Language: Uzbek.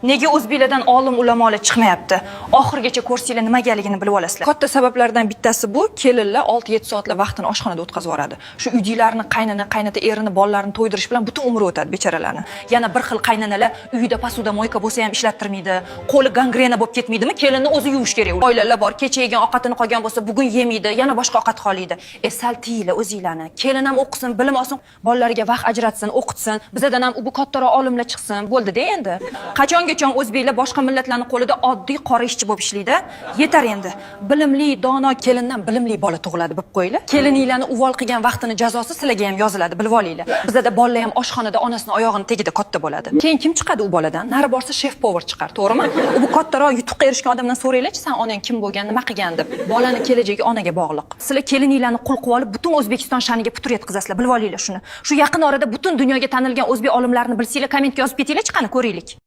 Nega o'zbeklardan olim ulamolar chiqmayapti? Oxirgacha ko'rsanglar nimagaligini bilib olasizlar. Katta sabablardan bittasi bu, kelinlar 6-7 soatlar vaqtini oshxonada o'tkazib yuboradi. Shu uydilarni qaynota erini, bolalarini to'ydirish bilan butun umri o'tadi bechoralarning. Yana bir xil qaynanalar uyida posuda moyka bo'lsa ham ishlattirmaydi. Qo'li gangrena bo'lib ketmaydimi? Kelinni o'zi yuvish kerak. Oilalar bor, kecha yegan ovqatini qolgan bo'lsa, bugun yemaydi, yana boshqa ovqat qoliydi. Sal tiyinglar o'zinglarni. Kelin ham o'qisin, bilim olsin, bolalariga vaqt ajratsin, o'qitsin. Bizdan ham bu kattaroq olimlar chiqsin. Bo'ldi-da endi. Qachongacha o'zbeklar boshqa millatlarning qo'lida oddiy qora ishchi bo'lib ishlaydi? Yetar endi. Bilimli, dono kelindan bilimli bola tug'iladi, bilib qo'yinglar. Kelininglarni uvol qilgan vaqtini jazosi sizlarga ham yoziladi, bilib olinglar. Bizda bolalar ham oshxonada onasining oyog'ini tagida katta bo'ladi. Keyin kim chiqadi u boladan? Nari borsa chef power chiqar, to'g'rimi? Bu kattaroq yutuqqa erishgan odamdan so'raylarchi, sen onang kim bo'lgan, nima qilgan deb. Bolani kelajagi onaga bog'liq. Sizlar kelininglarni qul qilib olib, butun O'zbekiston sha'niga putur yetkazasizlar, bilib olinglar shuni. Shu yaqin orada butun dunyoga tanilgan o'zbek olimlarini bilsanglar, kommentga yozib ketinglar, chiqani ko'raylik.